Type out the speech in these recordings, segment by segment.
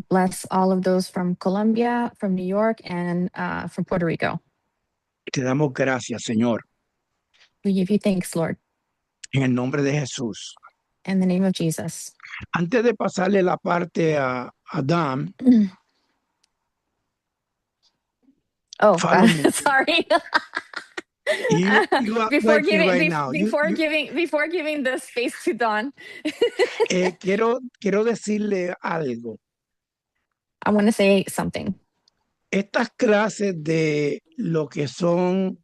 bless all of those from Colombia, from New York, and from Puerto Rico. Te damos gracias, Señor, We give you thanks, Lord, en el nombre de Jesús. in the name of Jesus. Antes de pasarle la parte a Dan, Oh, follow me. sorry. You are before working giving right bef- now. before giving the space to Dawn, Quiero decirle algo. I want to say something. Estas clases de lo que son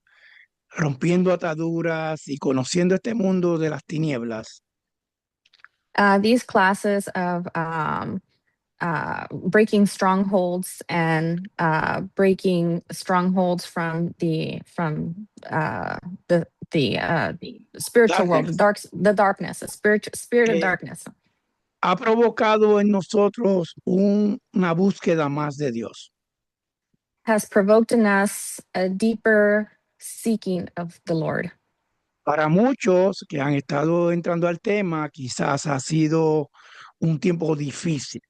rompiendo ataduras y conociendo este mundo de las tinieblas, These classes of breaking strongholds and breaking strongholds from the spiritual world, the darkness, the spirit of eh, darkness, ha provocado en nosotros una búsqueda más de Dios. has provoked in us a deeper seeking of the Lord. Para muchos que han estado entrando al tema, quizás ha sido un tiempo difícil.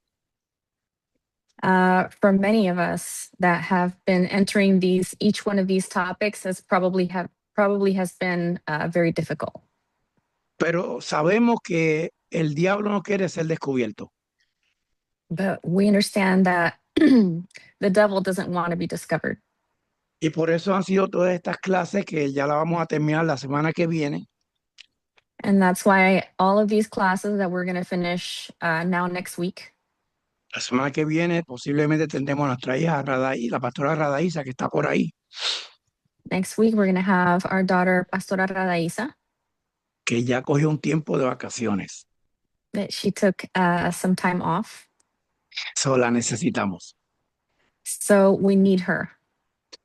For many of us that have been entering each one of these topics has probably has been very difficult. Pero sabemos que el diablo no quiere ser descubierto. But we understand that the devil doesn't want to be discovered. Y por eso han sido todas estas clases que ya la vamos a terminar la semana que viene. And that's why all of these classes that we're going to finish now next week. La semana que viene posiblemente tendremos a nuestra hija Radaí, la pastora Radaísa, que está por ahí. Next week, we're going to have our daughter, Pastora Radaísa, que ya cogió un tiempo de vacaciones. that she took some time off. So la necesitamos. So we need her.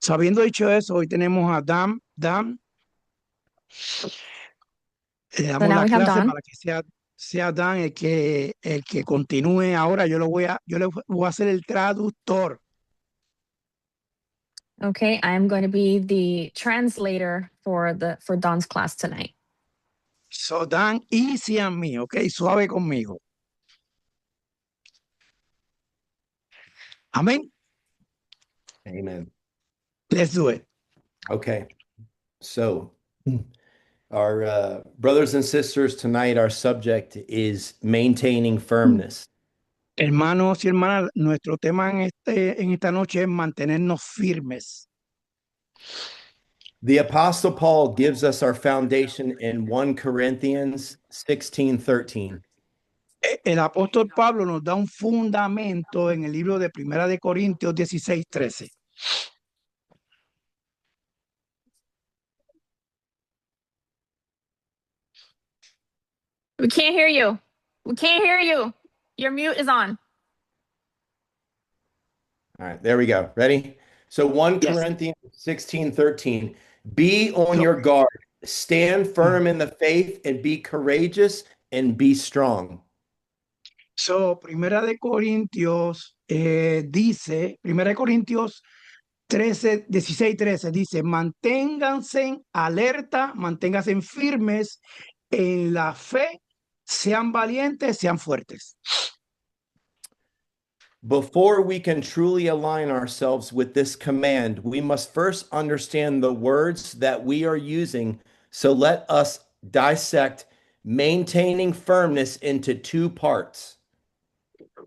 So, habiendo dicho eso, hoy tenemos a Dan. Le damos now la we have clase Dawn. para que sea Dan el que continúe ahora. Yo le voy a hacer el traductor. Okay, I'm going to be the translator for Dawn's class tonight. So Dan, easy on me, okay? Suave conmigo. Amén. Amen. Let's do it. Okay. So our brothers and sisters, tonight our subject is maintaining firmness. Hermanos y hermanas, nuestro tema en esta noche es mantenernos firmes. The Apostle Paul gives us our foundation in 1 Corinthians 16:13. El apóstol Pablo nos da un fundamento en el libro de Primera de Corintios 16:13. We can't hear you. We can't hear you. Your mute is on. All right, there we go. Ready? So 1 Yes. Corinthians 16:13. Be on your guard. Stand firm in the faith and be courageous and be strong. So, Primera de Corintios dice, Primera de Corintios 16:13 dice, manténganse alerta, manténganse firmes en la fe, sean valientes, sean fuertes. Before we can truly align ourselves with this command, we must first understand the words that we are using. So let us dissect maintaining firmness into two parts.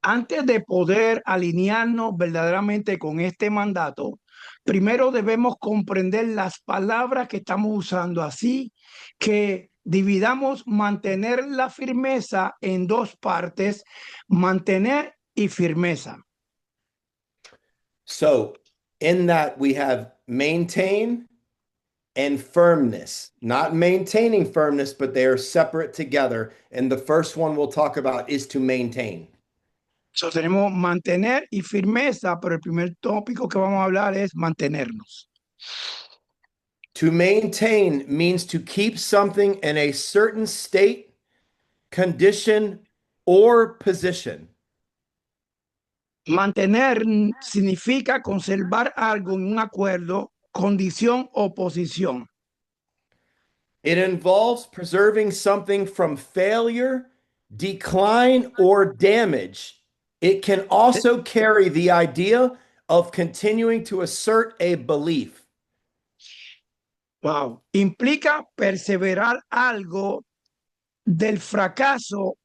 Antes de poder alinearnos verdaderamente con este mandato, primero debemos comprender las palabras que estamos usando, así que dividamos mantener la firmeza en dos partes, mantener y firmeza. So in that we have maintain and firmness, not maintaining firmness, but they are separate together. And the first one we'll talk about is to maintain. So tenemos mantener y firmeza, pero el primer tópico que vamos a hablar es mantenernos. To maintain means to keep something in a certain state, condition, or position. Mantener significa conservar algo en un acuerdo, condición o posición. It involves preserving something from failure, decline, or damage It can also carry the idea of continuing to assert a belief. Wow. Implica perseverar algo del fracaso,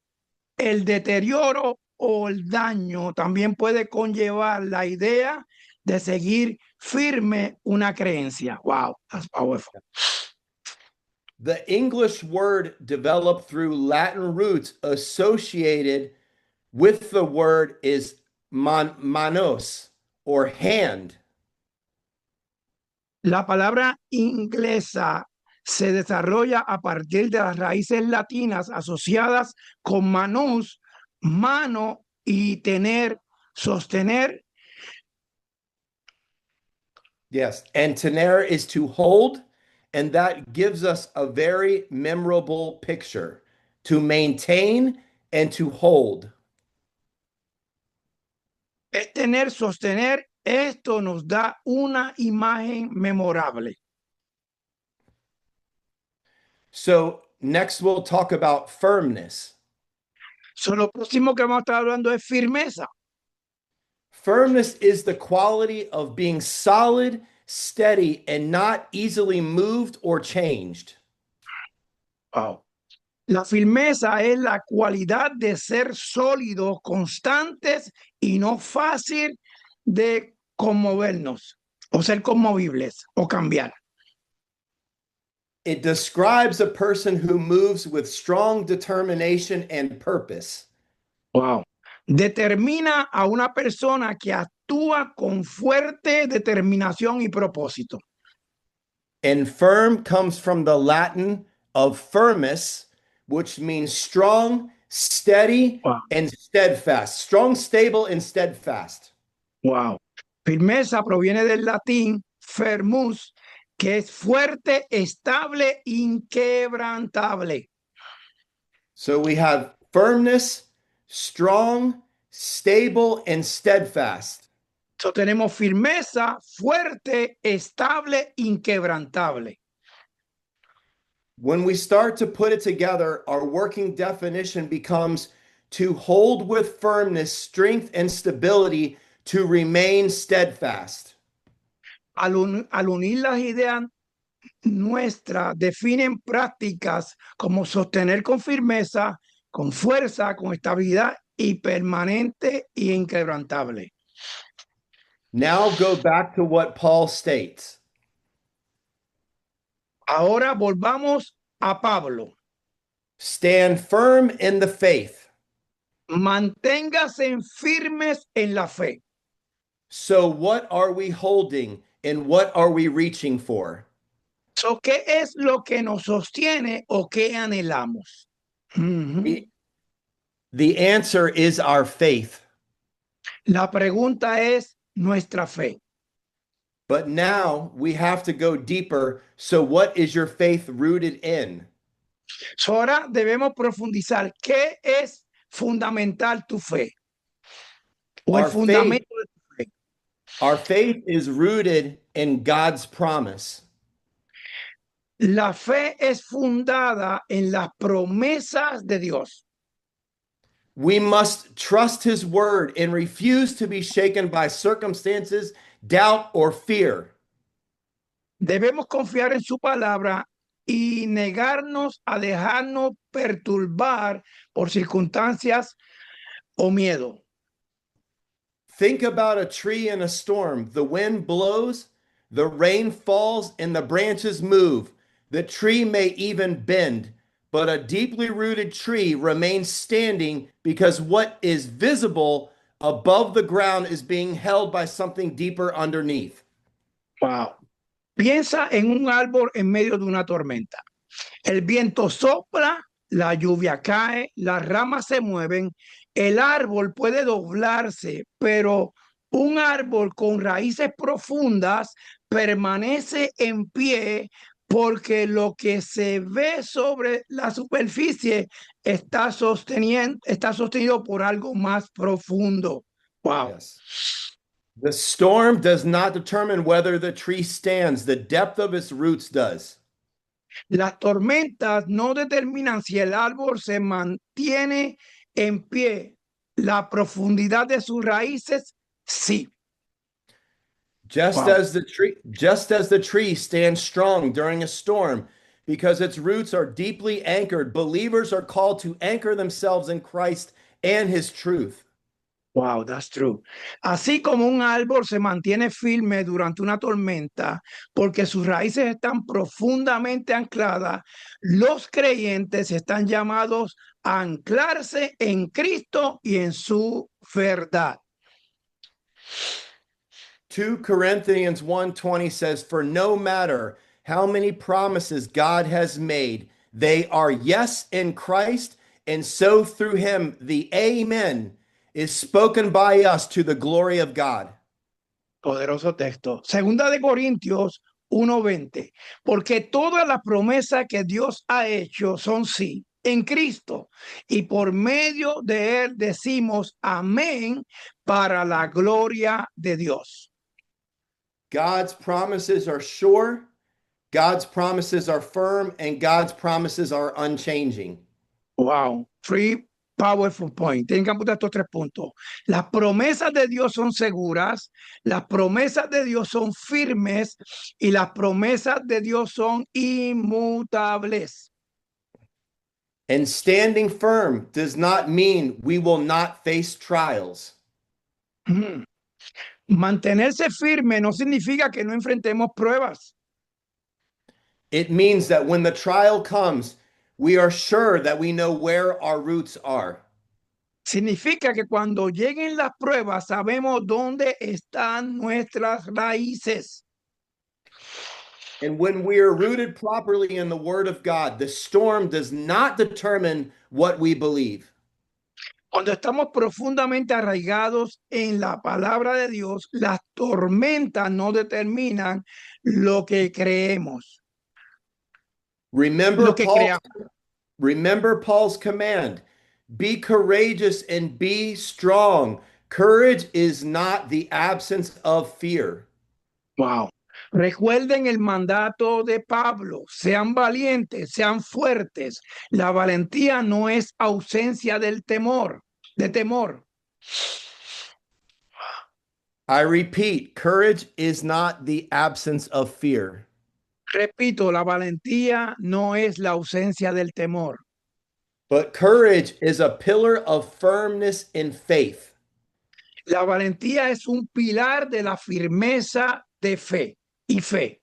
el deterioro o el daño. También puede conllevar la idea de seguir firme una creencia. Wow, that's powerful. The English word developed through Latin roots associated with the word is manos, or hand. La palabra inglesa se desarrolla a partir de las raíces latinas asociadas con manos, mano y tener, sostener. Yes, and tenere is to hold, and that gives us a very memorable picture: to maintain and to hold. Es tener, sostener. Esto nos da una imagen memorable. So next we'll talk about firmness. So, lo próximo que vamos a estar hablando es firmeza. Firmness is the quality of being solid, steady, and not easily moved or changed. Wow. La firmeza es la cualidad de ser sólidos, constantes y no fácil de conmovernos o ser conmovibles o cambiar. It describes a person who moves with strong determination and purpose. Wow. Determina a una persona que actúa con fuerte determinación y propósito. And firm comes from the Latin of firmus, which means strong, steady, Wow. and steadfast. Strong, stable, and steadfast. Wow. Firmeza proviene del latín firmus, que es fuerte, estable, inquebrantable. So we have firmness, strong, stable, and steadfast. So, tenemos firmeza, fuerte, estable, inquebrantable. When we start to put it together, our working definition becomes to hold with firmness, strength, and stability, to remain steadfast. Al unir las ideas nuestras, definen prácticas como sostener con firmeza, con fuerza, con estabilidad y permanente y inquebrantable. Now go back to what Paul states. Ahora volvamos a Pablo. Stand firm in the faith. Manténgase firmes en la fe. So what are we holding and what are we reaching for? So, ¿qué es lo que nos sostiene o qué anhelamos? The answer is our faith. La pregunta es nuestra fe. But now we have to go deeper. So what is your faith rooted in? So, ahora debemos profundizar. ¿Qué es fundamental tu fe? O el fundamento de tu fe. Our faith is rooted in God's promise. La fe es fundada en las promesas de Dios. We must trust his word and refuse to be shaken by circumstances, doubt, or fear. Debemos confiar en su palabra y negarnos a dejarnos perturbar por circunstancias o miedo. Think about a tree in a storm. The wind blows, the rain falls, and the branches move. The tree may even bend, but a deeply rooted tree remains standing because what is visible above the ground is being held by something deeper underneath. Wow. Piensa en un árbol en medio de una tormenta. El viento sopla, la lluvia cae, las ramas se mueven, el árbol puede doblarse, pero un árbol con raíces profundas permanece en pie porque lo que se ve sobre la superficie está sostenido por algo más profundo. Wow. Yes. The storm does not determine whether the tree stands, the depth of its roots does. Las tormentas no determinan si el árbol se mantiene en pie. La profundidad de sus raíces, sí. Just Wow. as the tree stands strong during a storm because its roots are deeply anchored, believers are called to anchor themselves in Christ and his truth. Wow, that's true. Así como un árbol se mantiene firme durante una tormenta porque sus raíces están profundamente ancladas, los creyentes están llamados a anclarse en Cristo y en su verdad. 2 Corinthians 1:20 says, "For no matter how many promises God has made, they are yes in Christ, and so through him the amen is spoken by us to the glory of God." Poderoso texto. Segunda de Corintios 1:20. Porque todas las promesas que Dios ha hecho son sí en Cristo. Y por medio de él decimos amén para la gloria de Dios. God's promises are sure, God's promises are firm, and God's promises are unchanging. Wow. Three powerful point. Tienen que apuntar estos 3 puntos. Las promesas de Dios son seguras, las promesas de Dios son firmes y las promesas de Dios son inmutables. And standing firm does not mean we will not face trials. Mantenerse firme no significa que no enfrentemos pruebas. It means that when the trial comes, we are sure that we know where our roots are. Significa que cuando lleguen las pruebas sabemos dónde están nuestras raíces. And when we are rooted properly in the Word of God, the storm does not determine what we believe. Cuando estamos profundamente arraigados en la palabra de Dios, las tormentas no determinan lo que creemos. Remember Lo que creamos. Paul's command, be courageous and be strong. Courage is not the absence of fear. Wow. Recuerden el mandato de Pablo, sean valientes, sean fuertes. La valentía no es ausencia del temor, de temor. I repeat, courage is not the absence of fear. Repito, la valentía no es la ausencia del temor. But courage is a pillar of firmness in faith. La valentía es un pilar de la firmeza de fe y fe.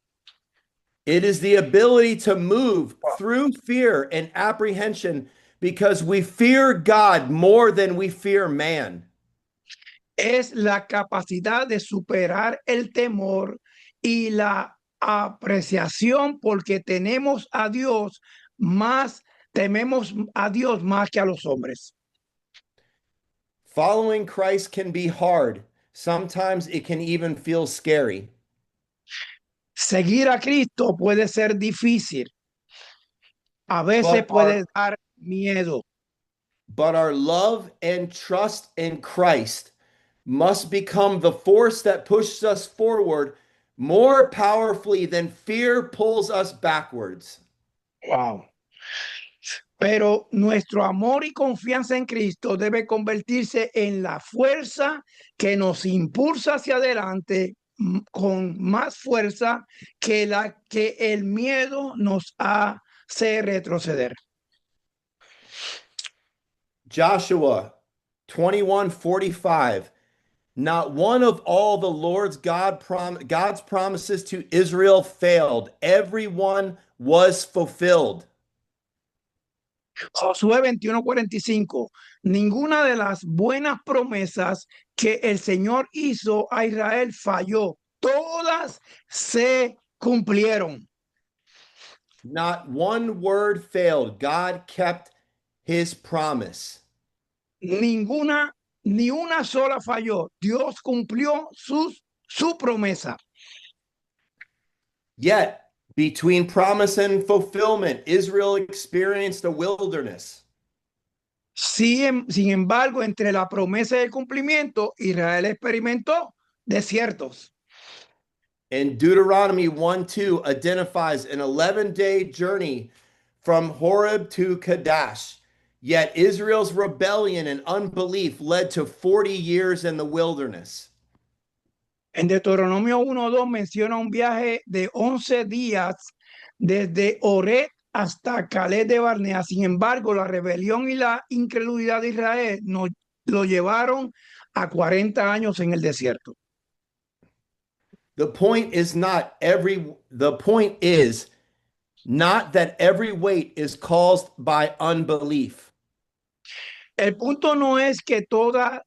It is the ability to move through fear and apprehension because we fear God more than we fear man. Es la capacidad de superar el temor y la apreciación porque tememos a Dios más que a los hombres. Following Christ can be hard. Sometimes it can even feel scary. Seguir a Cristo puede ser difícil. A veces puede dar miedo. But our love and trust in Christ must become the force that pushes us forward more powerfully than fear pulls us backwards. Wow. Pero nuestro amor y confianza en Cristo debe convertirse en la fuerza que nos impulsa hacia adelante con más fuerza que la que el miedo nos hace retroceder. Joshua 21:45. Not one of all the Lord's God's promises to Israel failed. Every one was fulfilled. Josué 21:45. Ninguna de las buenas promesas que el Señor hizo a Israel falló. Todas se cumplieron. Not one word failed. God kept his promise. Ni una sola falló. Dios cumplió su promesa. Yet, between promise and fulfillment, Israel experienced a wilderness. Sin embargo, entre la promesa y el cumplimiento, Israel experimentó desiertos. And Deuteronomy 1:2 identifies an 11-day journey from Horeb to Kadesh. Yet Israel's rebellion and unbelief led to 40 years in the wilderness. En Deuteronomio 1:2 menciona un viaje de 11 días desde Oret hasta Caleb de Barnea. Sin embargo, la rebelión y la incredulidad de Israel nos lo llevaron a 40 años en el desierto. The point is not that every weight is caused by unbelief. El punto no es que toda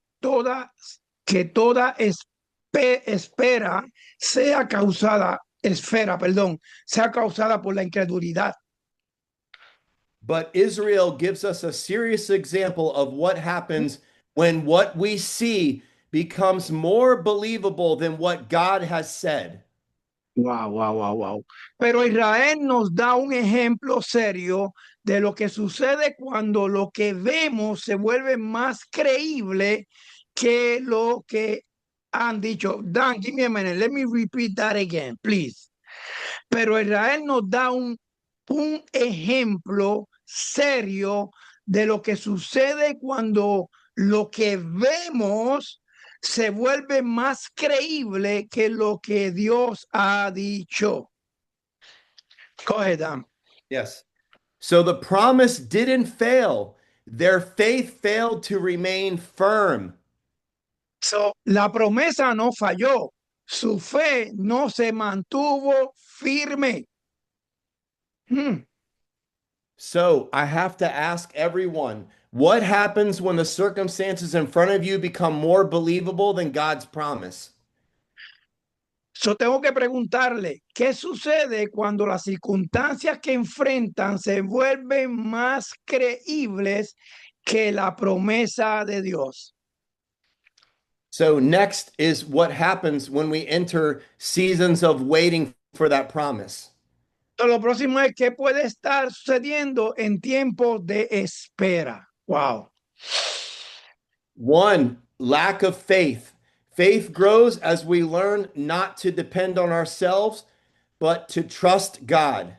esfera sea causada por la incredulidad. But Israel gives us a serious example of what happens when what we see becomes more believable than what God has said. Wow. Pero Israel nos da un ejemplo serio de lo que sucede cuando lo que vemos se vuelve más creíble que lo que han dicho. Dan, give me a minute. Let me repeat that again, please. Pero Israel nos da un ejemplo serio de lo que sucede cuando lo que vemos se vuelve más creíble que lo que Dios ha dicho. Go ahead, Dan. Yes. So the promise didn't fail. Their faith failed to remain firm. So, la promesa no falló. Su fe no se mantuvo firme. So I have to ask everyone, what happens when the circumstances in front of you become more believable than God's promise? So tengo que preguntarle, ¿qué sucede cuando las circunstancias que enfrentan se vuelven más creíbles que la promesa de Dios? So next is what happens when we enter seasons of waiting for that promise. So, lo próximo es qué puede estar sucediendo en tiempos de espera. Wow. One, lack of faith. Faith grows as we learn not to depend on ourselves, but to trust God.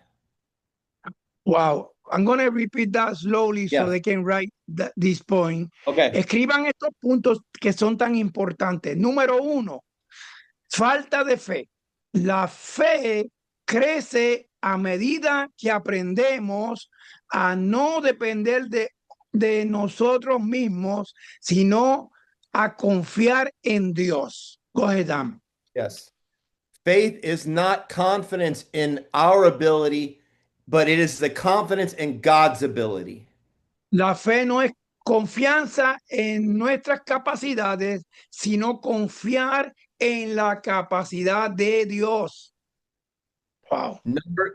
Wow. I'm going to repeat that slowly so Yeah. they can write this point. Okay. Escriban estos puntos que son tan importantes. Número 1, falta de fe. La fe crece a medida que aprendemos a no depender de nosotros mismos, sino a confiar en Dios. Go ahead, Dan. Yes. Faith is not confidence in our ability, but it is the confidence in God's ability. La fe no es confianza en nuestras capacidades, sino confiar en la capacidad de Dios. Wow.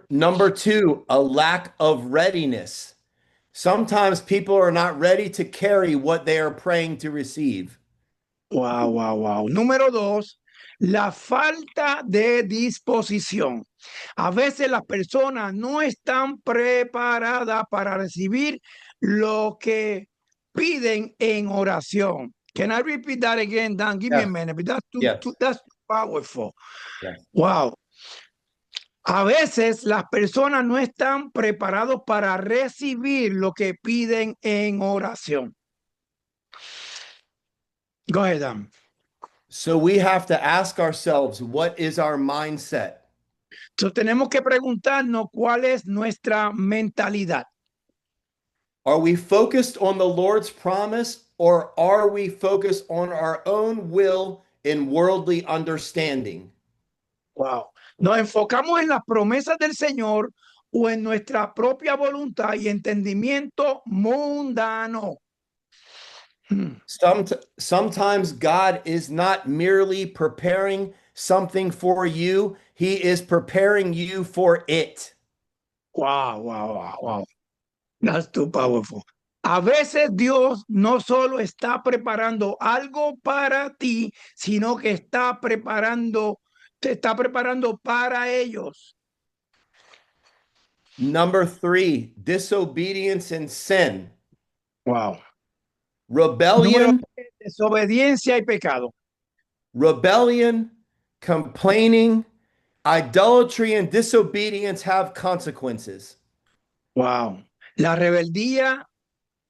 Number two, a lack of readiness. Sometimes people are not ready to carry what they are praying to receive. Wow. Número 2, la falta de disposición. A veces las personas no están preparadas para recibir lo que piden en oración. Can I repeat that again, Dan? Give me a minute. That's too powerful. Yes. Wow. A veces las personas no están preparados para recibir lo que piden en oración. Go ahead, Dan. So we have to ask ourselves, what is our mindset? So, tenemos que preguntarnos cuál es nuestra mentalidad. Are we focused on the Lord's promise, or are we focused on our own will and worldly understanding? Wow. ¿Nos enfocamos en las promesas del Señor o en nuestra propia voluntad y entendimiento mundano? Sometimes God is not merely preparing something for you, He is preparing you for it. Wow. That's too powerful. A veces Dios no solo está preparando algo para ti, sino que te está preparando para ellos. Number three, disobedience and sin. Wow. Rebellion, Desobediencia y pecado. rebellion, complaining, idolatry, and disobedience have consequences. Wow. La rebeldía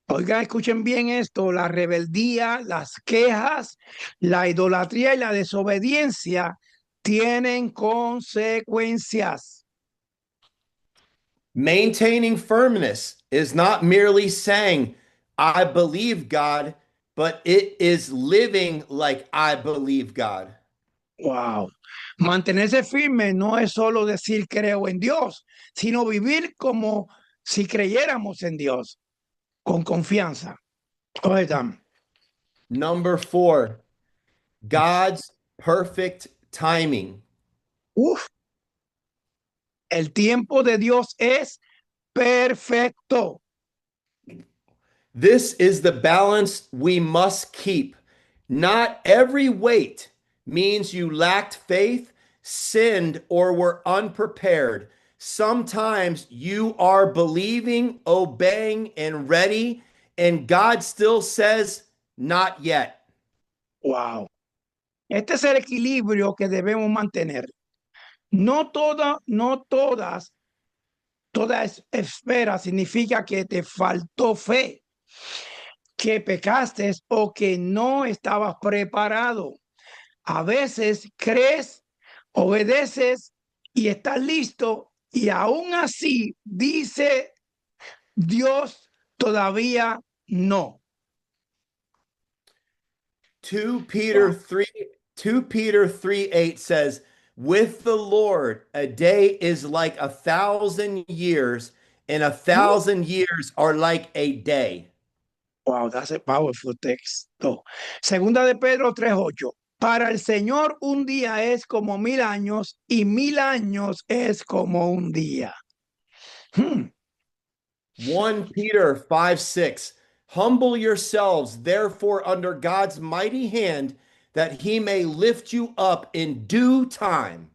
Oigan, escuchen bien esto, la rebeldía, las quejas, la idolatría y la desobediencia tienen consecuencias. Maintaining firmness is not merely saying, I believe God, but it is living like I believe God. Wow. Mantenerse firme no es solo decir creo en Dios, sino vivir como si creyéramos en Dios, con confianza. Oigan, Number 4, God's perfect timing. uf, el tiempo de Dios es perfecto. This is the balance we must keep. Not every wait means you lacked faith, sinned, or were unprepared. Sometimes you are believing, obeying, and ready, and God still says, not yet. Wow. Este es el equilibrio que debemos mantener. No toda espera significa que te faltó fe, que pecaste o que no estabas preparado. A veces crees, obedeces y estás listo y aún así dice Dios todavía no. 2 Peter 3 2 Peter 3:8 says, with the Lord a day is like 1,000 years, and 1,000 years are like a day. Wow, that's a powerful text. Segunda de Pedro 3:8. Para el Señor un día es como 1000 años y 1000 años es como un día. 1 Peter 5:6. Humble yourselves, therefore, under God's mighty hand, that he may lift you up in due time.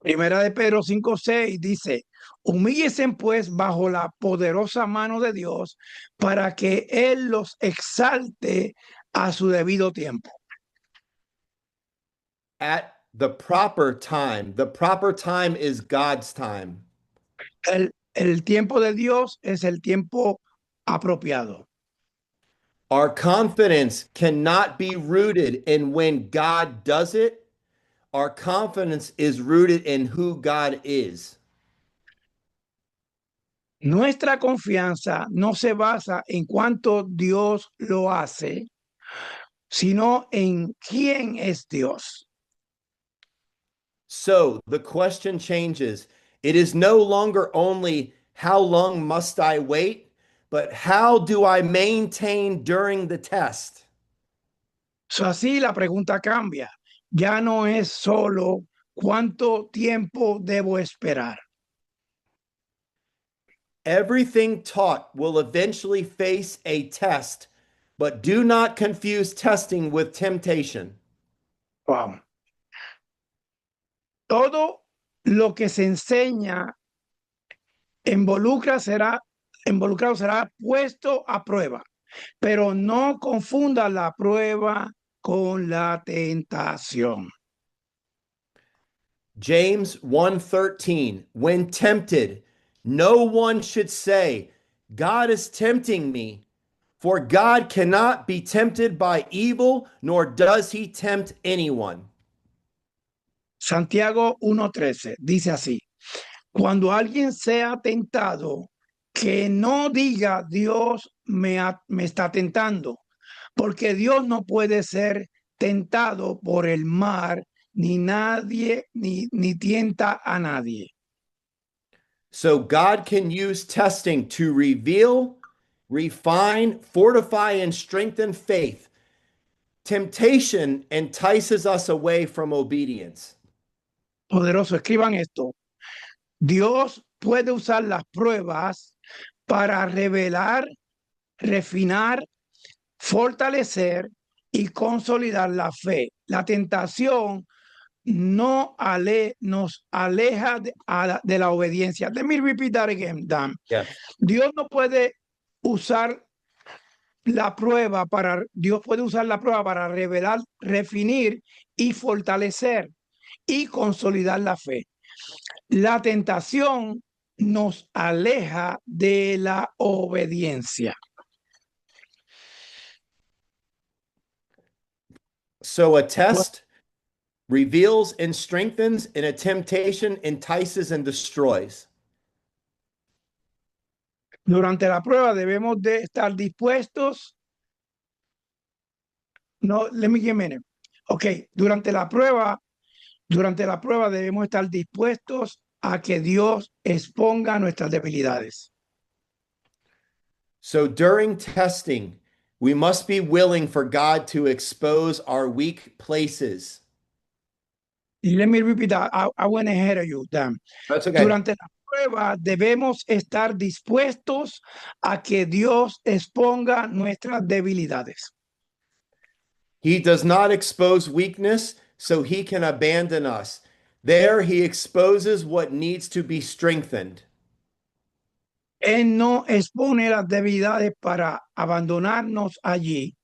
Primera de Pedro 5:6 dice, humíllense pues bajo la poderosa mano de Dios para que Él los exalte a su debido tiempo. At the proper time. The proper time is God's time. El tiempo de Dios es el tiempo apropiado. Our confidence cannot be rooted in when God does it. Our confidence is rooted in who God is. Nuestra confianza no se basa en cuánto Dios lo hace, sino en quién es Dios. So the question changes. It is no longer only how long must I wait, but how do I maintain during the test? So, así la pregunta cambia. Ya no es solo cuánto tiempo debo esperar. Everything taught will eventually face a test, but do not confuse testing with temptation. Wow. Todo lo que se enseña involucrado será puesto a prueba, pero no confunda la prueba con la tentación. James 1:13, when tempted, no one should say, God is tempting me, for God cannot be tempted by evil, nor does he tempt anyone. Santiago 1:13 dice así, cuando alguien sea tentado, que no diga Dios me está tentando, porque Dios no puede ser tentado por el mal, ni nadie, ni tienta a nadie. So God can use testing to reveal, refine, fortify, and strengthen faith. Temptation entices us away from obedience. Poderoso, escriban esto. Dios puede usar las pruebas para revelar, refinar, fortalecer y consolidar la fe. La tentación nos aleja de la obediencia. Let me repeat that again, Dan. Yes. Dios puede usar la prueba para revelar, refinir y fortalecer y consolidar la fe. La tentación nos aleja de la obediencia. So a test reveals and strengthens, and a temptation entices and destroys. Durante la prueba debemos de estar dispuestos. No, let me give a minute. Ok, durante la prueba debemos estar dispuestos a que Dios exponga nuestras debilidades. So during testing, we must be willing for God to expose our weak places. Y let me repeat that. I went ahead of you, Dan. That's okay. Durante la prueba debemos estar dispuestos a que Dios exponga nuestras debilidades. He does not expose weakness so he can abandon us. There he exposes what needs to be strengthened. Él no expone las debilidades para abandonarnos allí.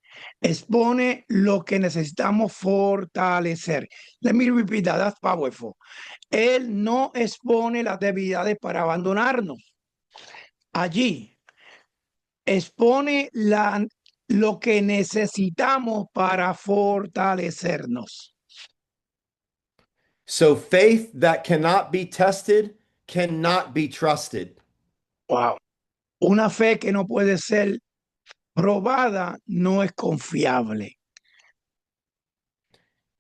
Expone lo que necesitamos fortalecer. Let me repeat that. That's powerful. Él no expone las debilidades para abandonarnos allí. Expone lo que necesitamos para fortalecernos. So faith that cannot be tested cannot be trusted. Wow. Una fe que no puede ser probada no es confiable.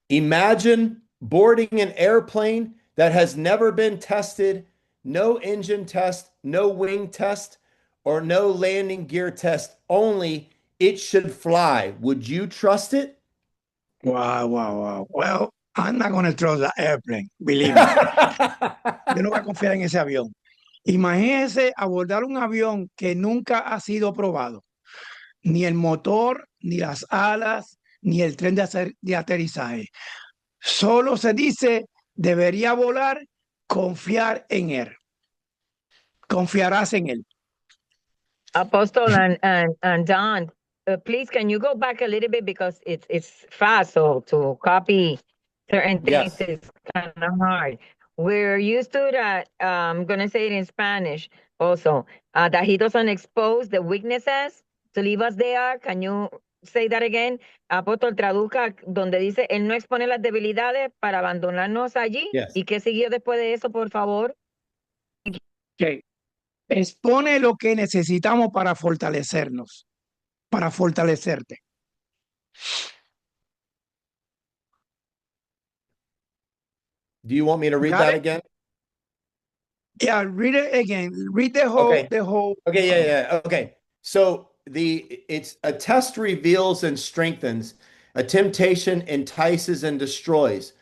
Imagine boarding an airplane that has never been tested, no engine test, no wing test, or no landing gear test, only it should fly. Would you trust it? Wow, wow, wow. Well, I'm not going to trust the airplane, believe me. Yo no voy a confiar en ese avión. Imagínense abordar un avión que nunca ha sido probado. Ni el motor, ni las alas, ni el tren de aterrizaje. Solo se dice, debería volar, confiar en él. Confiarás en él. Apostle and Don, please, can you go back a little bit because it's fast, so to copy certain things Yes. is kind of hard. We're used to that. I'm gonna say it in Spanish also. That he doesn't expose the weaknesses to leave us there. Can you say that again? Apóstol, traduzca donde dice él no expone las debilidades para abandonarnos allí. Yes. ¿Y qué siguió después de eso, por favor? Okay. Expone lo que necesitamos para fortalecernos, para fortalecerte. Do you want me to read Got that it? again? Yeah, read it again. Read the whole, Okay. the whole. Okay, yeah. Okay. So it's a test reveals and strengthens, a temptation entices and destroys.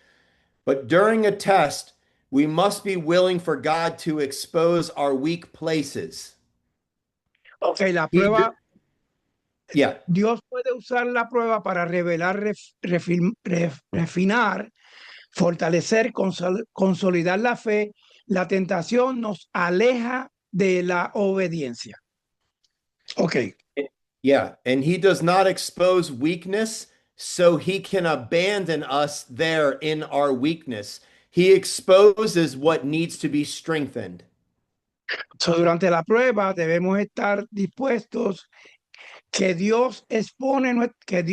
But during a test, we must be willing for God to expose our weak places. Okay, la He- prueba, Yeah. Dios puede usar la prueba para revelar, refinar, fortalecer, consolidar la fe. La tentación nos aleja de la obediencia. Okay. Yeah. And he does not expose weakness so he can abandon us there in our weakness. He exposes what needs to be strengthened. So, durante la prueba debemos estar dispuestos que Dios expone nuestras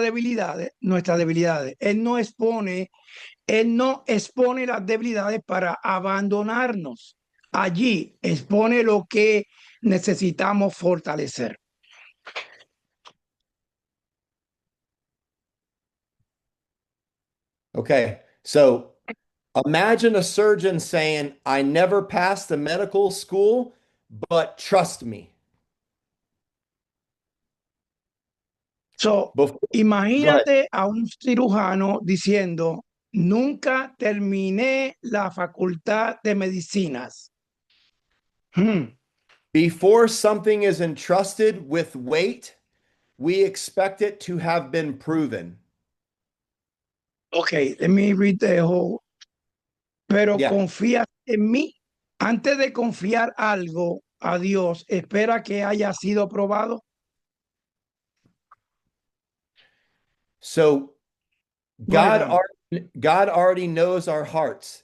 debilidades. Él no expone las debilidades para abandonarnos. Allí expone lo que necesitamos fortalecer. Okay. So imagine a surgeon saying, I never passed the medical school, but trust me. So, Before, imagínate a un cirujano diciendo, nunca terminé la facultad de medicinas. before something is entrusted with weight, we expect it to have been proven. Okay, let me read the whole. Pero Yeah. confía en mí. Antes de confiar algo a Dios, espera que haya sido probado. So God, Right. God already knows our hearts.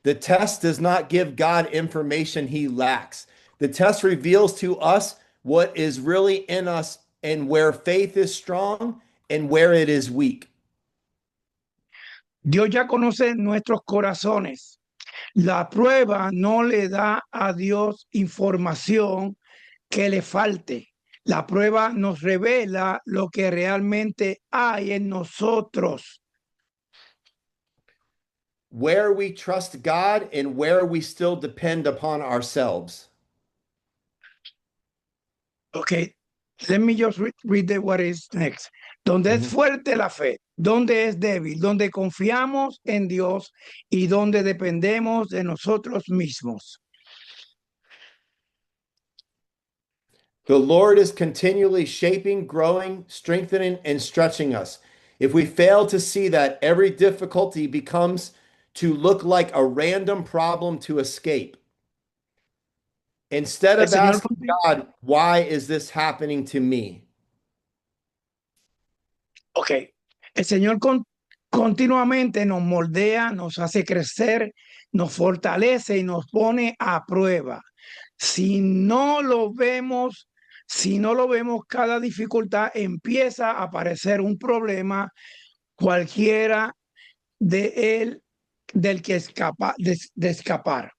The test does not give God information he lacks. The test reveals to us what is really in us and where faith is strong and where it is weak. Dios ya conoce nuestros corazones. La prueba no le da a Dios información que le falte. La prueba nos revela lo que realmente hay en nosotros. Where we trust God and where we still depend upon ourselves. Okay, let me just read what is next. Donde es fuerte la fe, donde es débil, donde confiamos en Dios y donde dependemos de nosotros mismos. The Lord is continually shaping, growing, strengthening, and stretching us. If we fail to see that, every difficulty becomes to look like a random problem to escape. Instead of asking God, why is this happening to me? Ok, el Señor continuamente nos moldea, nos hace crecer, nos fortalece y nos pone a prueba. Si no lo vemos, cada dificultad empieza a aparecer un problema cualquiera de él, del que escapa, de escapar.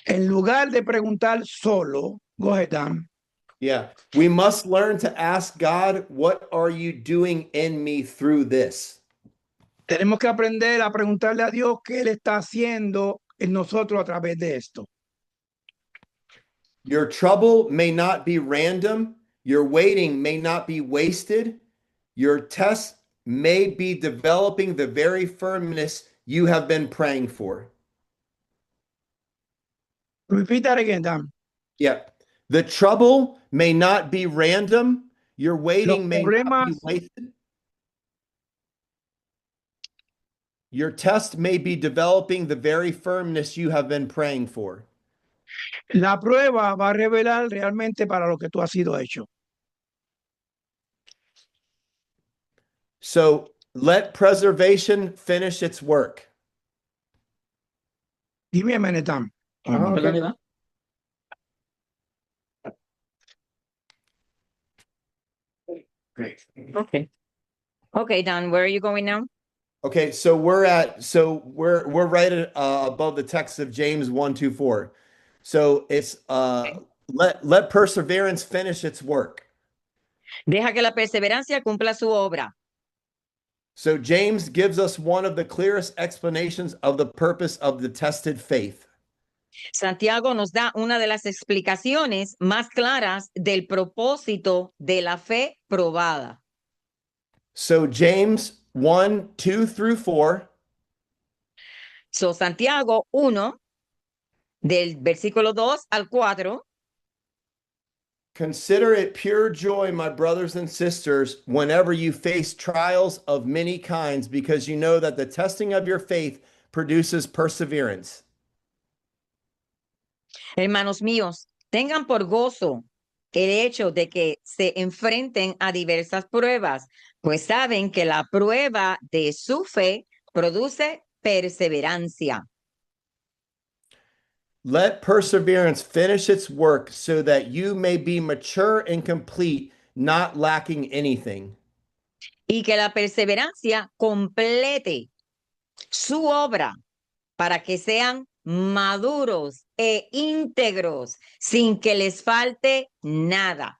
En lugar de preguntar solo, go ahead, Dan. Yeah, we must learn to ask God, what are you doing in me through this? Tenemos que aprender a preguntarle a Dios qué Él está haciendo en nosotros a través de esto. Your trouble may not be random. Your waiting may not be wasted. Your test may be developing the very firmness you have been praying for. Repeat that again, Dan. Yeah. The trouble may not be random. Your waiting may not be wasted. Your test may be developing the very firmness you have been praying for. La prueba va a revelar realmente para lo que tú has sido hecho. So let preservation finish its work. Give me a minute, Dan. Okay. Great. Okay. Okay, Don, where are you going now? Okay, so we're right at, above the text of James 1:2-4. So it's let perseverance finish its work. Deja que la perseverancia cumpla su obra. So James gives us one of the clearest explanations of the purpose of the tested faith. Santiago nos da una de las explicaciones más claras del propósito de la fe probada. So James 1:2-4. So Santiago 1, del versículo 2 al 4. Consider it pure joy, my brothers and sisters, whenever you face trials of many kinds, because you know that the testing of your faith produces perseverance. Hermanos míos, tengan por gozo el hecho de que se enfrenten a diversas pruebas, pues saben que la prueba de su fe produce perseverancia. Let perseverance finish its work so that you may be mature and complete, not lacking anything. Y que la perseverancia complete su obra para que sean maduros e íntegros sin que les falte nada.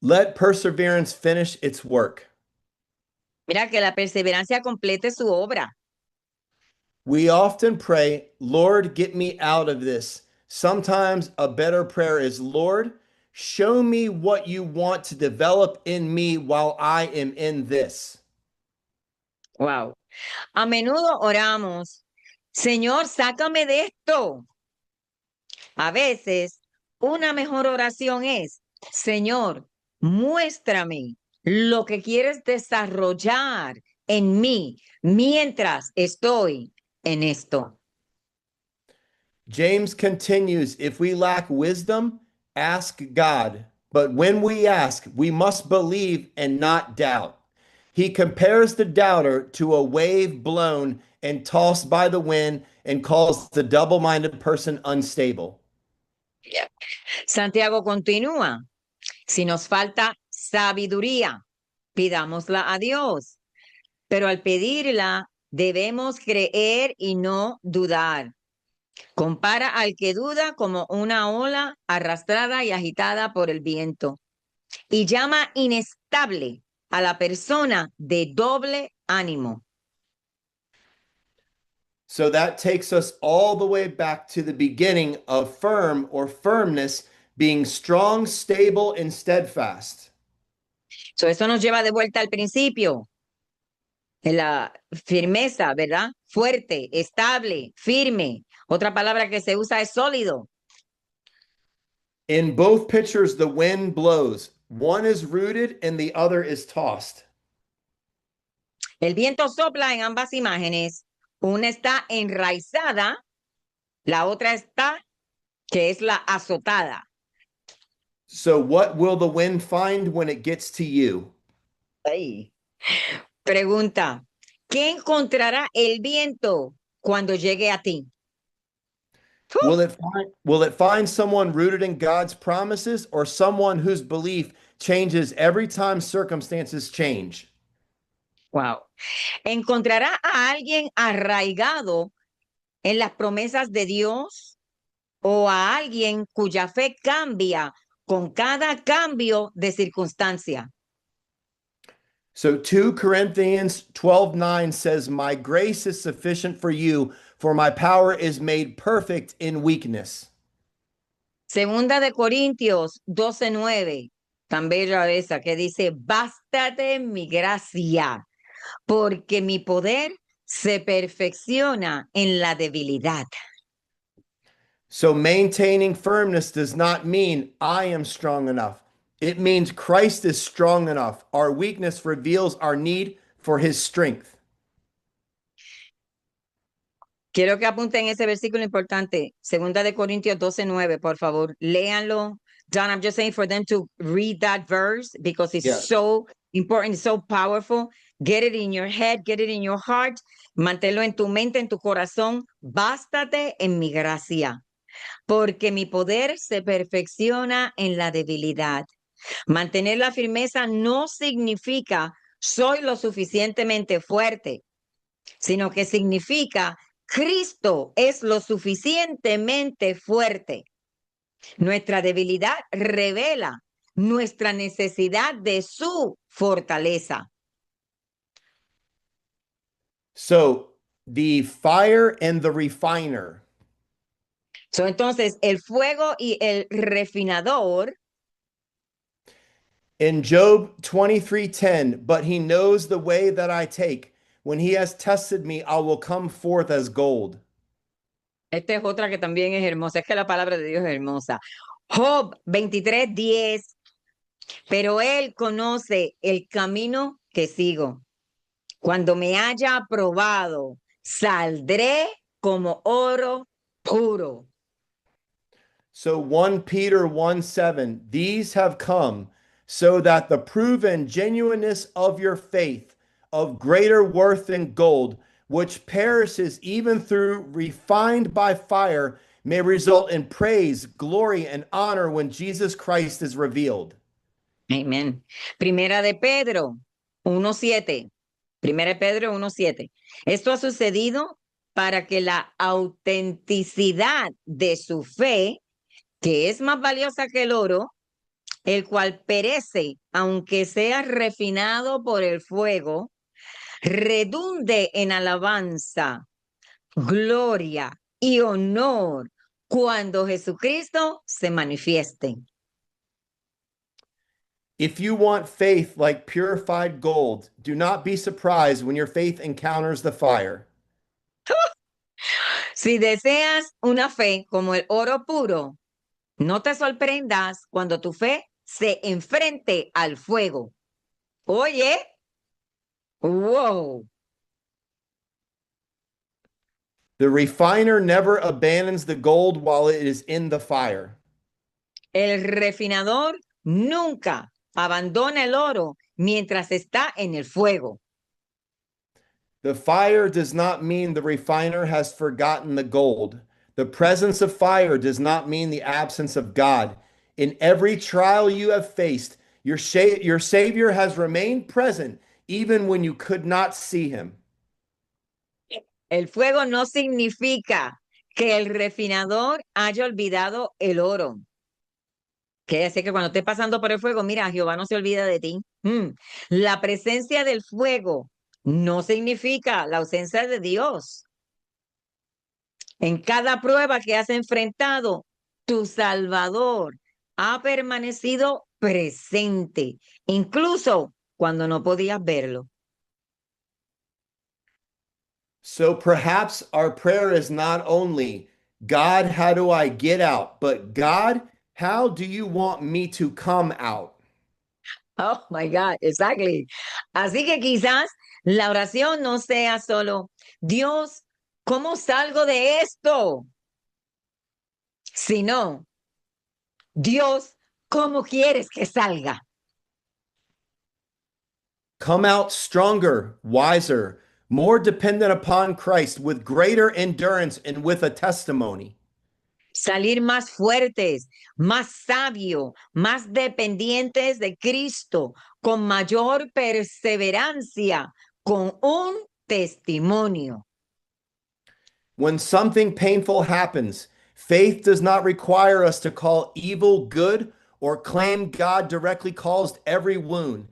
Let perseverance finish its work. Mira, que la perseverancia complete su obra. We often pray, Lord, get me out of this. Sometimes a better prayer is, Lord, show me what you want to develop in me while I am in this. Wow. A menudo oramos, Señor, sácame de esto. A veces, una mejor oración es, Señor, muéstrame lo que quieres desarrollar en mí mientras estoy en esto. James continues, if we lack wisdom, ask God. But when we ask, we must believe and not doubt. He compares the doubter to a wave blown and tossed by the wind and calls the double-minded person unstable. Santiago continúa, si nos falta sabiduría, pidámosla a Dios. Pero al pedirla, debemos creer y no dudar. Compara al que duda como una ola arrastrada y agitada por el viento. Y llama inestable a la persona de doble ánimo. So that takes us all the way back to the beginning of firm or firmness being strong, stable, and steadfast. So, eso nos lleva de vuelta al principio. En la firmeza, ¿verdad? Fuerte, estable, firme. Otra palabra que se usa es sólido. In both pictures, the wind blows. One is rooted and the other is tossed. El viento sopla en ambas imágenes. Una está enraizada, la otra está, que es la azotada. So, what will the wind find when it gets to you? Ahí. Pregunta, ¿qué encontrará el viento cuando llegue a ti? Will it find someone rooted in God's promises or someone whose belief changes every time circumstances change? Wow. ¿Encontrará a alguien arraigado en las promesas de Dios o a alguien cuya fe cambia con cada cambio de circunstancia? So 2 Corinthians 12:9 says, "My grace is sufficient for you, for my power is made perfect in weakness." Segunda de Corintios 12:9, tan bella esa, que dice, bástate mi gracia, porque mi poder se perfecciona en la debilidad. So maintaining firmness does not mean I am strong enough. It means Christ is strong enough. Our weakness reveals our need for his strength. Quiero que apunten ese versículo importante, Segunda de Corintios 12:9, por favor, léanlo. John, I'm just saying for them to read that verse because it's so important, so powerful. Get it in your head, get it in your heart. Manténlo en tu mente, en tu corazón. Bástate en mi gracia, porque mi poder se perfecciona en la debilidad. Mantener la firmeza no significa soy lo suficientemente fuerte, sino que significa Cristo es lo suficientemente fuerte. Nuestra debilidad revela nuestra necesidad de su fortaleza. So the fire and the refiner. So, entonces, el fuego y el refinador. In Job 23:10, but he knows the way that I take. When he has tested me, I will come forth as gold. Esta es otra que también es hermosa, es que la palabra de Dios es hermosa. Job 23:10, pero él conoce el camino que sigo. Cuando me haya aprobado, saldré como oro puro. So 1 Peter 1:7, these have come so that the proven genuineness of your faith, of greater worth than gold, which perishes even through refined by fire, may result in praise, glory, and honor when Jesus Christ is revealed. Amen. Primera de Pedro 1:7. Primera de Pedro 1:7. Esto ha sucedido para que la autenticidad de su fe, que es más valiosa que el oro, el cual perece, aunque sea refinado por el fuego, redunde en alabanza, gloria y honor cuando Jesucristo se manifieste. If you want faith like purified gold, do not be surprised when your faith encounters the fire. Si deseas una fe como el oro puro, no te sorprendas cuando tu fe se enfrente al fuego. Oye, wow. The refiner never abandons the gold while it is in the fire. El refinador nunca abandona el oro mientras está en el fuego. The fire does not mean the refiner has forgotten the gold. The presence of fire does not mean the absence of God. In every trial you have faced, Your Savior has remained present even when you could not see him. El fuego no significa que el refinador haya olvidado el oro. Quiere decir que cuando estés pasando por el fuego, mira, Jehová no se olvida de ti. La presencia del fuego no significa la ausencia de Dios. En cada prueba que has enfrentado, tu Salvador ha permanecido presente, incluso cuando no podías verlo. So perhaps our prayer is not only, God, how do I get out? But God, how do you want me to come out? Oh my God, exactly. Así que quizás la oración no sea solo, Dios, ¿cómo salgo de esto? Sino, Dios, ¿cómo quieres que salga? Come out stronger, wiser, more dependent upon Christ, with greater endurance and with a testimony. Salir más fuertes, más sabios, más dependientes de Cristo, con mayor perseverancia, con un testimonio. When something painful happens, faith does not require us to call evil good or claim God directly caused every wound.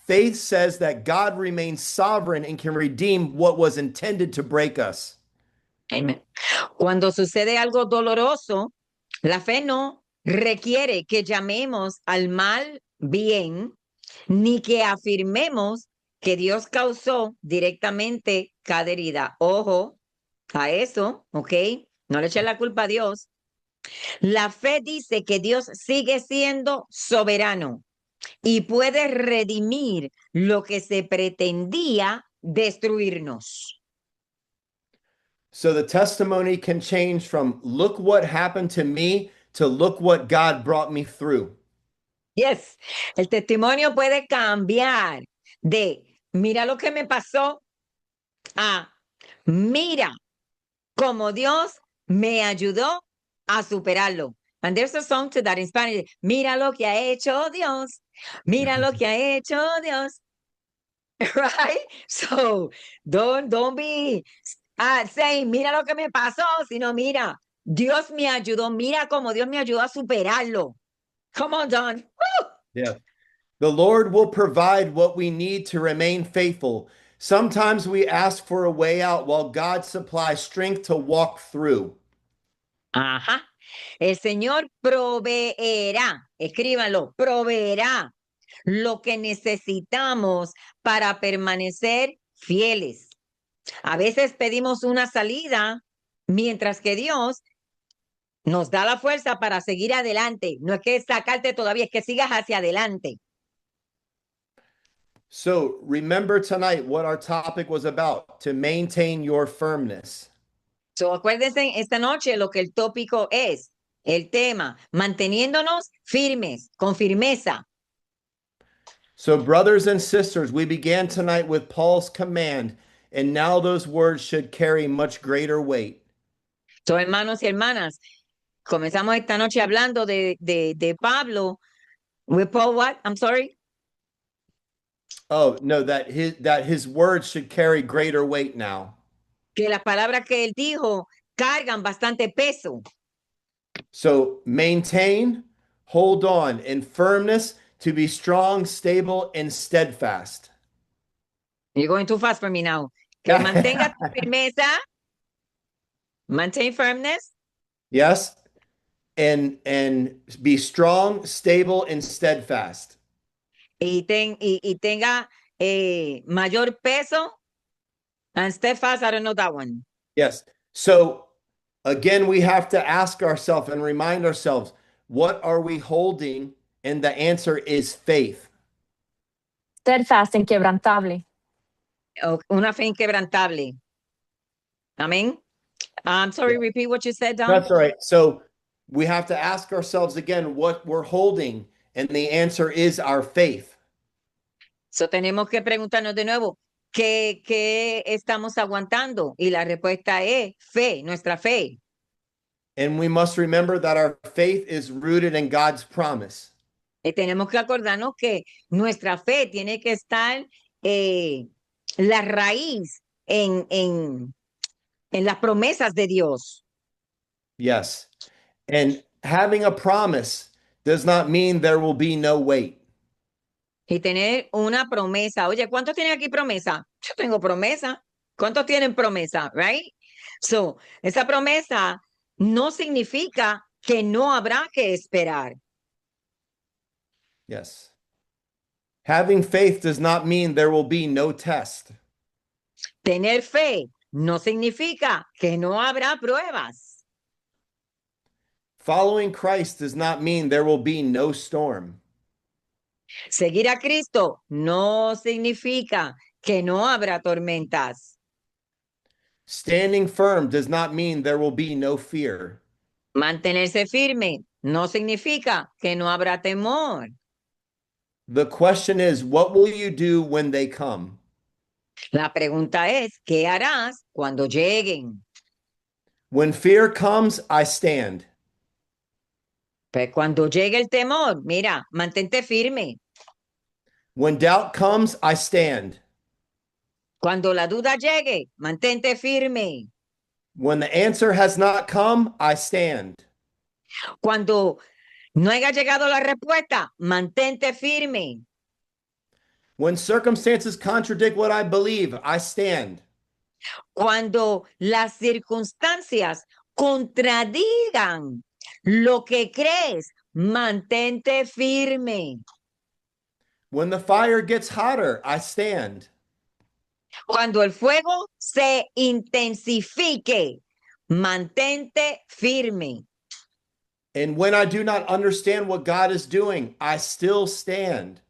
Faith says that God remains sovereign and can redeem what was intended to break us. Amen. Cuando sucede algo doloroso, la fe no requiere que llamemos al mal bien, ni que afirmemos que Dios causó directamente cada herida. Ojo a eso, ¿ok? No le echen la culpa a Dios. La fe dice que Dios sigue siendo soberano y puede redimir lo que se pretendía destruirnos. So the testimony can change from look what happened to me to look what God brought me through. Yes, el testimonio puede cambiar de mira lo que me pasó a mira cómo Dios me ayudó a superarlo. And there's a song to that in Spanish. Mira lo que ha hecho Dios. Mira lo que ha hecho Dios. Right? So don't be saying, mira lo que me pasó, sino mira, Dios me ayudó, mira cómo Dios me ayudó a superarlo. Come on, Don. Woo! Yeah. The Lord will provide what we need to remain faithful. Sometimes we ask for a way out while God supplies strength to walk through. Ajá. El Señor proveerá, escríbanlo, proveerá lo que necesitamos para permanecer fieles. A veces pedimos una salida, mientras que Dios nos da la fuerza para seguir adelante. No es que sacarte todavía, es que sigas hacia adelante. So remember tonight what our topic was about, to maintain your firmness. So, acuérdense esta noche lo que el tópico es, el tema, manteniéndonos firmes, con firmeza. So, brothers and sisters, we began tonight with Paul's command, and now those words should carry much greater weight. So, hermanos y hermanas, comenzamos esta noche hablando de Pablo. With Paul what? I'm sorry? Oh, no, that his words should carry greater weight now. Que las palabras que él dijo cargan bastante peso. So, maintain, hold on in firmness to be strong, stable, and steadfast. You're going too fast for me now. Que mantenga tu firmeza. Maintain firmness. Yes. And be strong, stable, and steadfast. Y tenga mayor peso. And steadfast, I don't know that one. Yes. So again, we have to ask ourselves and remind ourselves, what are we holding? And the answer is faith. Steadfast, inquebrantable. Una fe inquebrantable. Amén. I'm sorry, repeat what you said, Don. That's all right. So we have to ask ourselves again what we're holding, and the answer is our faith. So tenemos que preguntarnos de nuevo, ¿qué estamos aguantando? Y la respuesta es fe, nuestra fe. And we must remember that our faith is rooted in God's promise. Tenemos que acordarnos que nuestra fe tiene que estar la raíz en las promesas de Dios. Yes. And having a promise does not mean there will be no wait. Y tener una promesa. Oye, ¿cuántos tienen aquí promesa? Yo tengo promesa. ¿Cuántos tienen promesa? Right? So, esa promesa no significa que no habrá que esperar. Yes. Having faith does not mean there will be no test. Tener fe no significa que no habrá pruebas. Following Christ does not mean there will be no storm. Seguir a Cristo no significa que no habrá tormentas. Standing firm does not mean there will be no fear. Mantenerse firme no significa que no habrá temor. The question is, what will you do when they come? La pregunta es, ¿qué harás cuando lleguen? When fear comes, I stand. Pues cuando llegue el temor, mira, mantente firme. When doubt comes, I stand. Cuando la duda llegue, mantente firme. When the answer has not come, I stand. Cuando no haya llegado la respuesta, mantente firme. When circumstances contradict what I believe, I stand. Cuando las circunstancias contradigan lo que crees, mantente firme. When the fire gets hotter, I stand. Cuando el fuego se intensifique, mantente firme. And when I do not understand what God is doing, I still stand.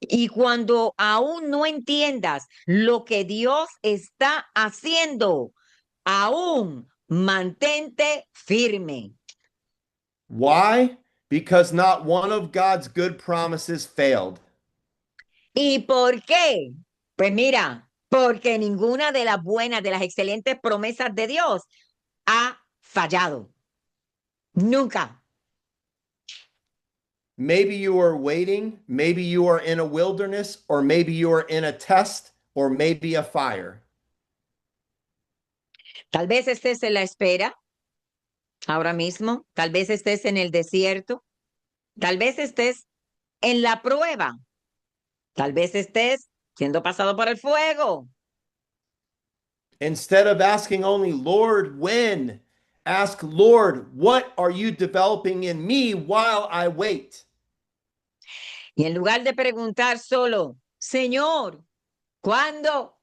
Y cuando aún no entiendas lo que Dios está haciendo, aún mantente firme. Why? Because not one of God's good promises failed. ¿Y por qué? Pues mira, porque ninguna de las buenas, de las excelentes promesas de Dios ha fallado. Nunca. Maybe you are waiting, maybe you are in a wilderness, or maybe you are in a test, or maybe a fire. Tal vez estés en la espera ahora mismo, tal vez estés en el desierto, tal vez estés en la prueba, tal vez estés siendo pasado por el fuego. Instead of asking only, Lord, when? Ask, Lord, what are you developing in me while I wait? Y en lugar de preguntar solo, Señor, ¿cuándo?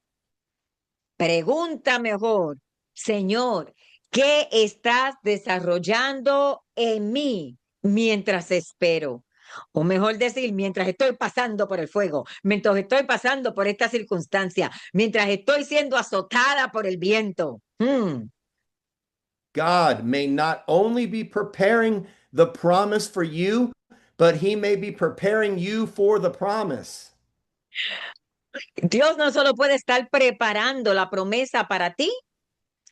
Pregunta mejor, Señor, ¿qué estás desarrollando en mí mientras espero? O mejor decir, mientras estoy pasando por el fuego, mientras estoy pasando por esta circunstancia, mientras estoy siendo azotada por el viento. God may not only be preparing the promise for you, but he may be preparing you for the promise. Dios no solo puede estar preparando la promesa para ti,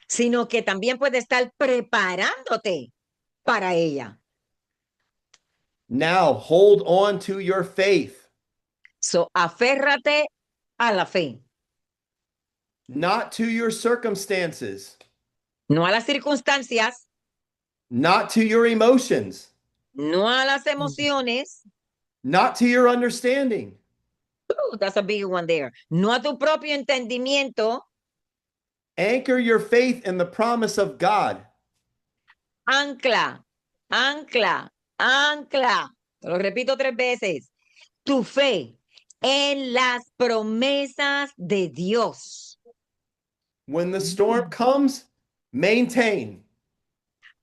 sino que también puede estar preparándote para ella. Now hold on to your faith. So, aférrate a la fe, Not to your circumstances, no a las circunstancias, not to your emotions, no a las emociones. not to your understanding. Ooh, that's a big one there. No a tu propio entendimiento. Anchor your faith in the promise of God. Ancla, ancla, ancla. Te lo repito 3 veces. Tu fe en las promesas de Dios. When the storm comes, maintain.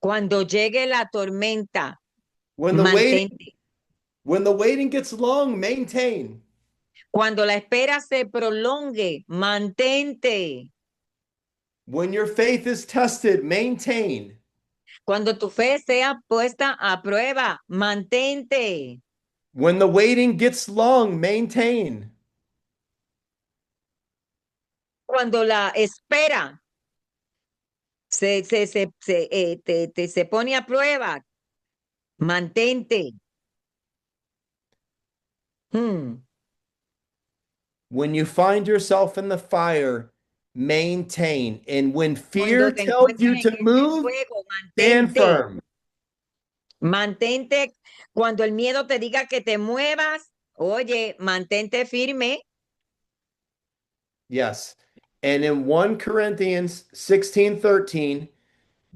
Cuando llegue la tormenta, When the mantente. waiting gets long, maintain. Cuando la espera se prolongue, mantente. When your faith is tested, maintain. Cuando tu fe sea puesta a prueba, mantente. When the waiting gets long, maintain. Cuando la espera se pone a prueba, mantente. Hmm. When you find yourself in the fire, maintain. And when fear Cuando te tells encuentres you en to el move, fuego, stand mantente. firm. Mantente. Cuando el miedo te diga que te muevas, oye, mantente firme. Yes. And in 1 Corinthians 16:13,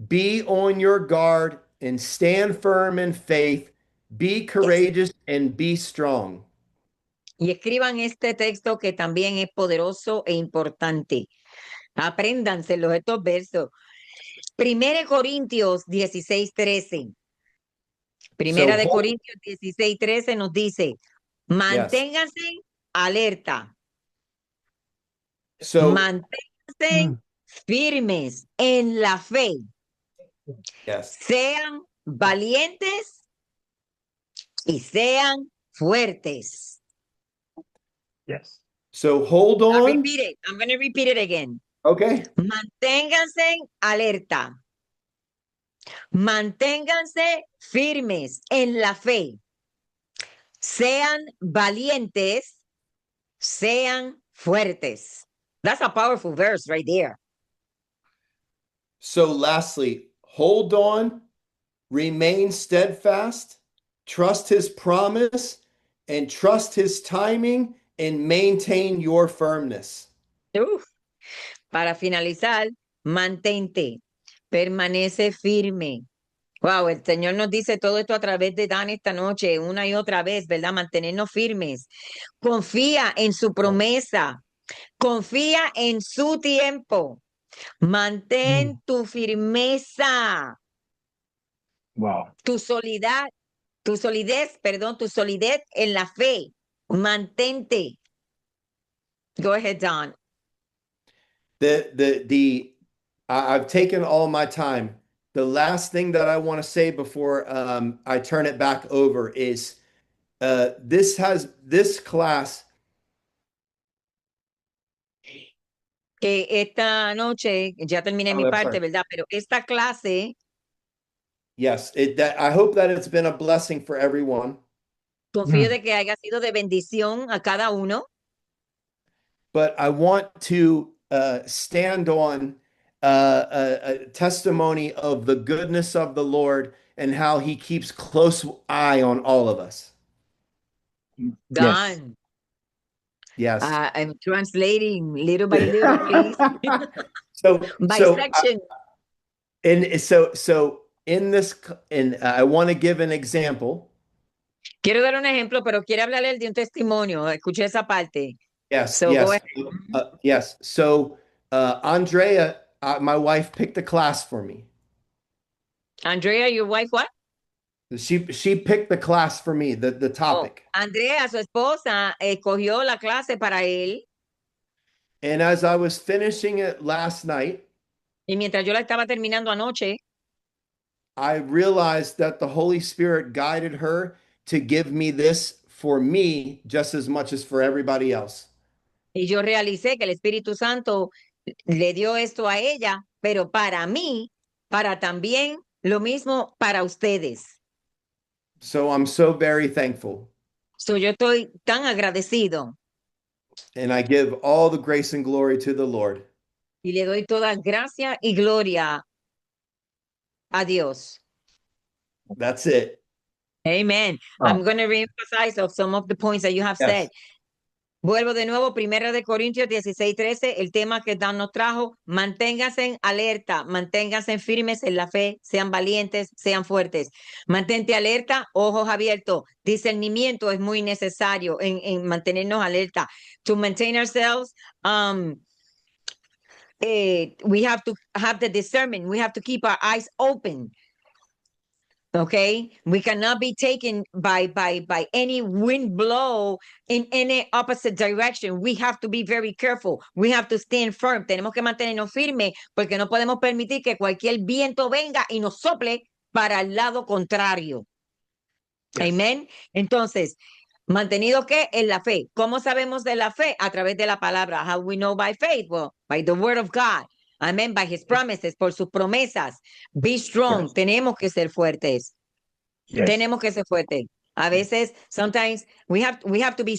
be on your guard and stand firm in faith. Be courageous and be strong. Y escriban este texto que también es poderoso e importante. Apréndanselos estos versos. 1 Corintios 16:13. Primera de hold- Corintios 16:13 nos dice, manténganse alerta, So, manténganse firmes en la fe, yes. sean valientes y sean fuertes. Yes. So hold I'll on. repeat it. I'm going to repeat it again. Okay. Manténganse alerta. Manténganse firmes en la fe. Sean valientes, sean fuertes. That's a powerful verse right there. So lastly, hold on, remain steadfast, trust his promise, and trust his timing, and maintain your firmness. Uf. Para finalizar, mantente, permanece firme. Wow, el Señor nos dice todo esto a través de Dan esta noche, una y otra vez, ¿verdad? Mantenernos firmes. Confía en su promesa. Confía en su tiempo. Mantén tu firmeza, Wow. tu solidez, perdón, tu solidez en la fe. Mantente. Go ahead, Don. I've taken all my time. The last thing that I want to say before I turn it back over is this class. Que esta noche, ya terminé mi I'm parte, sorry. ¿verdad? Pero esta clase, Yes, I hope that it's been a blessing for everyone. confío de que haya sido de bendición a cada uno. But I want to stand on a testimony of the goodness of the Lord and how he keeps close eye on all of us. Don, Yes. I'm translating little by little, please. By section. So in this, and I want to give an example. Quiero dar un ejemplo, pero quiero hablarle de un testimonio. Escuché esa parte. Yes, So go yes, ahead. yes. So Andrea, my wife, picked a class for me. Andrea, your wife, what? She picked the class for me, the topic. Andrea, su esposa, escogió la clase para él. And as I was finishing it last night, Y mientras yo la estaba terminando anoche, I realized that the Holy Spirit guided her to give me this for me just as much as for everybody else. y yo realicé que el Espíritu Santo le dio esto a ella, pero para mí, para también lo mismo para ustedes. So I'm so very thankful. So yo estoy tan agradecido And I give all the grace and glory to the Lord. y le doy toda gracia y gloria a Dios. That's it. Amen. I'm going to reemphasize of some of the points that you have said. Vuelvo de nuevo, 1 de Corintios 16:13, el tema que Dan nos trajo, manténganse en alerta, manténganse firmes en la fe, sean valientes, sean fuertes. Mantente alerta, ojos abiertos. Discernimiento es muy necesario en mantenernos alerta. To maintain ourselves, we have to have the discernment. We have to keep our eyes open. Okay, we cannot be taken by any wind blow in any opposite direction. We have to be very careful. We have to stand firm. Tenemos que mantenernos firmes porque no podemos permitir que cualquier viento venga y nos sople para el lado contrario. Yes. Amén. Entonces, mantenido que en la fe. ¿Cómo sabemos de la fe? A través de la palabra. How we know by faith? Well, by the word of God. Amén. By his promises, por sus promesas. Be strong. Yes. Tenemos que ser fuertes. Yes. Tenemos que ser fuertes. A veces, sometimes we have to be